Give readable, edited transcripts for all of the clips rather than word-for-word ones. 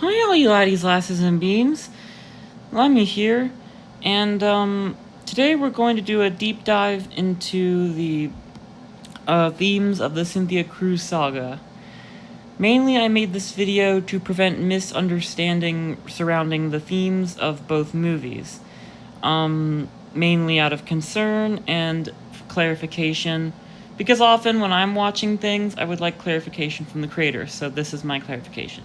Hi, all you laddies, lasses, and beams. Lemmy here, and today we're going to do a deep dive into the themes of the Cynthia Cruz saga. Mainly, I made this video to prevent misunderstanding surrounding the themes of both movies. Mainly out of concern and clarification, because often when I'm watching things, I would like clarification from the creator, so this is my clarification.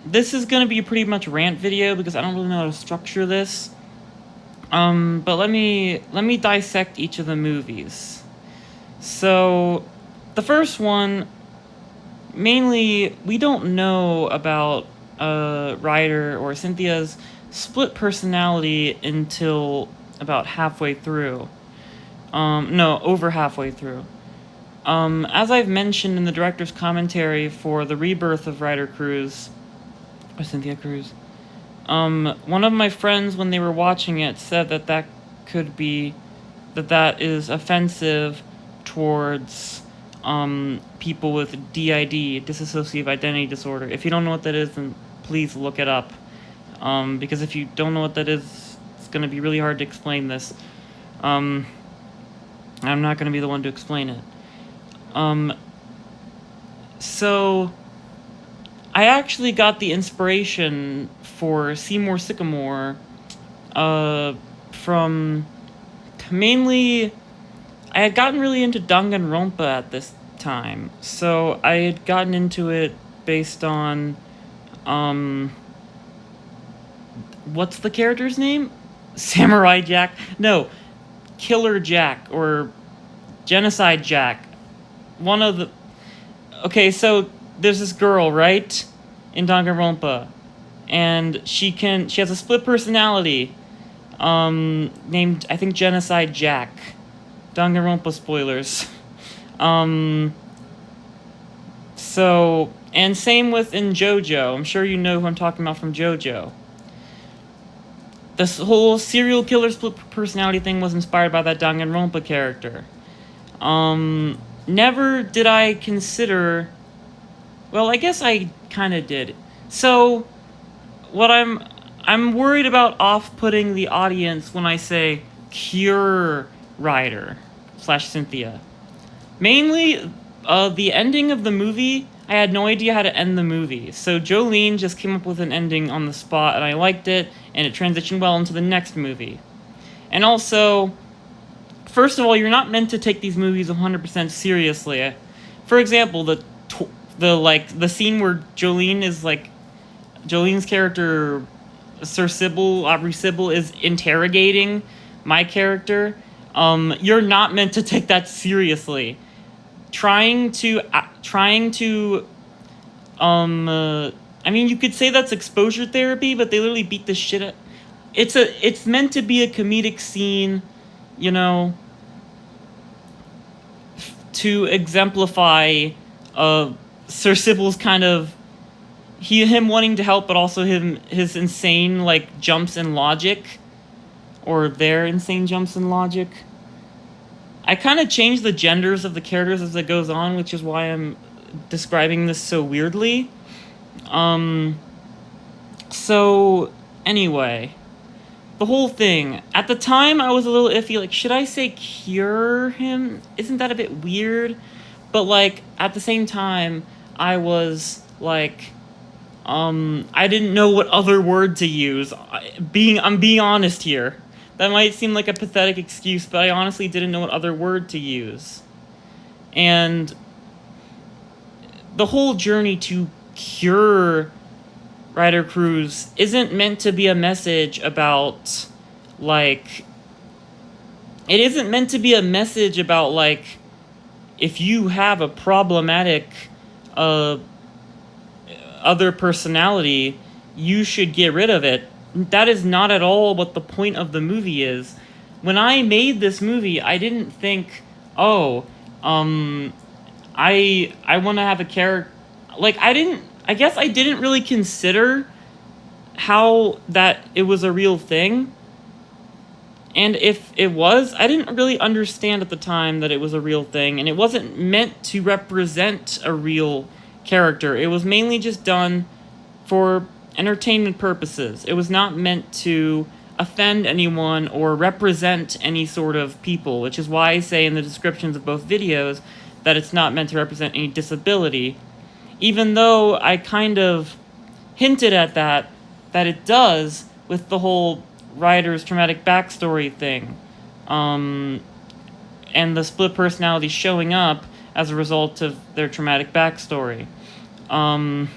This is gonna be a pretty much rant video because I don't really know how to structure this. But let me dissect each of the movies. So, the first one, mainly, we don't know about Ryder or Cynthia's split personality until about halfway through. No, over halfway through. As I've mentioned in the director's commentary for the rebirth of Ryder Cruz, or Cynthia Cruz, one of my friends, when they were watching it, said that could be, that is offensive towards people with DID, dissociative identity disorder. If you don't know what that is, then please look it up. Because if you don't know what that is, it's going to be really hard to explain this. I'm not going to be the one to explain it. So I actually got the inspiration for Seymour Sycamore from mainly, I had gotten really into Danganronpa at this time, so I had gotten into it based on what's the character's name? Samurai Jack? No, Killer Jack or Genocide Jack. One of the... Okay, so there's this girl, right? In Danganronpa. And she has a split personality. Named, I think, Genocide Jack. Danganronpa spoilers. So, and same with in JoJo. I'm sure you know who I'm talking about from JoJo. This whole serial killer split personality thing was inspired by that Danganronpa character. Never did I consider... Well, I guess I kind of did. So, what I'm worried about off-putting the audience when I say cure Ryder / Cynthia. Mainly, the ending of the movie, I had no idea how to end the movie. So Jolene just came up with an ending on the spot, and I liked it, and it transitioned well into the next movie. And also, first of all, you're not meant to take these movies 100% seriously. For example, the scene where Jolene's character, Sir Sybil, Aubrey Sybil, is interrogating my character. You're not meant to take that seriously. Trying to, I mean, you could say that's exposure therapy, but they literally beat the shit out. It's meant to be a comedic scene, you know, to exemplify Sir Sybil's kind of him wanting to help, but also his insane jumps in logic, or their insane jumps in logic. I kind of changed the genders of the characters as it goes on, which is why I'm describing this so weirdly. So anyway, the whole thing. At the time, I was a little iffy. Should I say cure him? Isn't that a bit weird? But, at the same time, I was, I didn't know what other word to use. I'm being honest here. That might seem like a pathetic excuse, but I honestly didn't know what other word to use. And the whole journey to cure Ryder Cruz isn't meant to be a message about, it isn't meant to be a message about, if you have a problematic other personality, you should get rid of it. That is not at all what the point of the movie is. When I made this movie, I didn't think, I want to have a character... I guess I didn't really consider how that it was a real thing. And if it was, I didn't really understand at the time that it was a real thing, and it wasn't meant to represent a real character. It was mainly just done for entertainment purposes. It was not meant to offend anyone or represent any sort of people, which is why I say in the descriptions of both videos that it's not meant to represent any disability, even though I kind of hinted at that it does with the whole Ryder's traumatic backstory thing, and the split personality showing up as a result of their traumatic backstory. I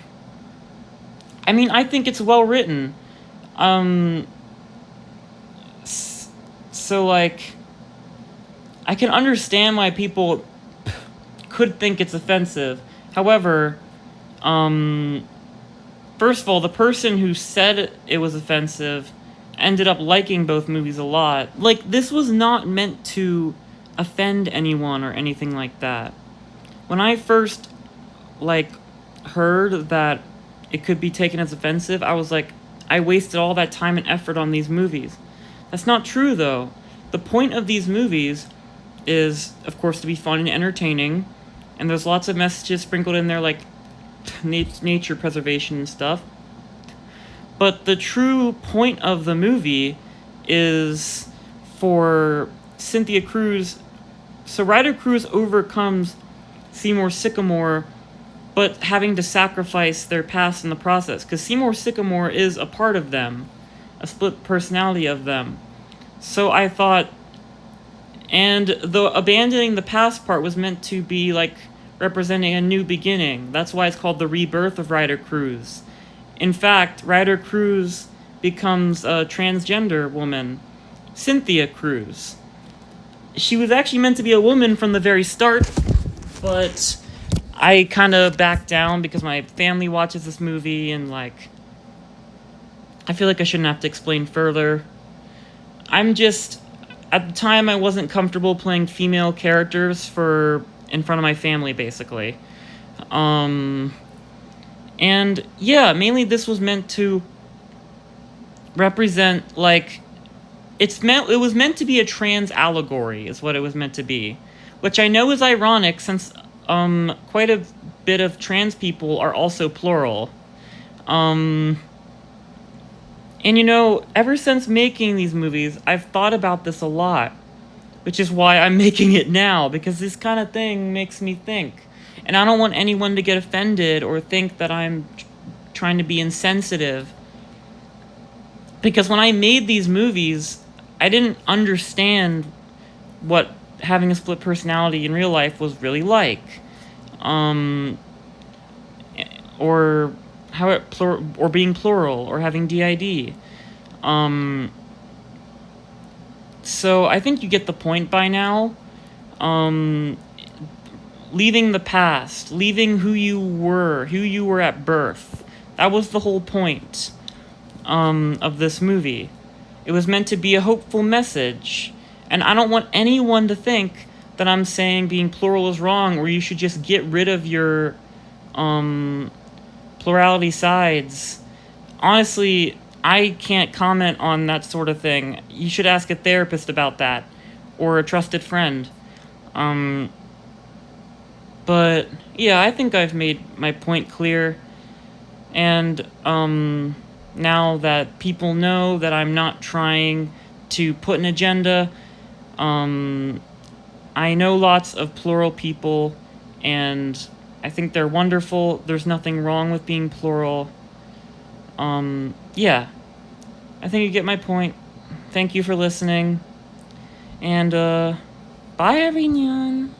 mean, I think it's well written. So, like, I can understand why people could think it's offensive. However, first of all, the person who said it was offensive ended up liking both movies a lot. Like, this was not meant to offend anyone or anything like that. When I first, like, heard that it could be taken as offensive, I was like, I wasted all that time and effort on these movies. That's not true, though. The point of these movies is, of course, to be fun and entertaining, and there's lots of messages sprinkled in there, like nature preservation and stuff. But the true point of the movie is for Cynthia Cruz. So Ryder Cruz overcomes Seymour Sycamore, but having to sacrifice their past in the process, because Seymour Sycamore is a part of them, a split personality of them. So I thought, and the abandoning the past part was meant to be like representing a new beginning. That's why it's called the rebirth of Ryder Cruz. In fact, Ryder Cruz becomes a transgender woman, Cynthia Cruz. She was actually meant to be a woman from the very start, but I kind of backed down because my family watches this movie, and, like, I feel like I shouldn't have to explain further. At the time, I wasn't comfortable playing female characters in front of my family, basically. And, yeah, mainly this was meant to represent, like, it was meant to be a trans allegory, is what it was meant to be. Which I know is ironic, since quite a bit of trans people are also plural. And ever since making these movies, I've thought about this a lot, which is why I'm making it now, because this kind of thing makes me think. And I don't want anyone to get offended or think that I'm trying to be insensitive. Because when I made these movies, I didn't understand what having a split personality in real life was really like, or how or being plural, or having DID. So I think you get the point by now. Leaving the past, leaving who you were at birth. That was the whole point of this movie. It was meant to be a hopeful message. And I don't want anyone to think that I'm saying being plural is wrong, or you should just get rid of your plurality sides. Honestly, I can't comment on that sort of thing. You should ask a therapist about that, or a trusted friend. But yeah, I think I've made my point clear. And now that people know that I'm not trying to put an agenda, I know lots of plural people, and I think they're wonderful. There's nothing wrong with being plural. Yeah, I think you get my point. Thank you for listening, and bye everyone.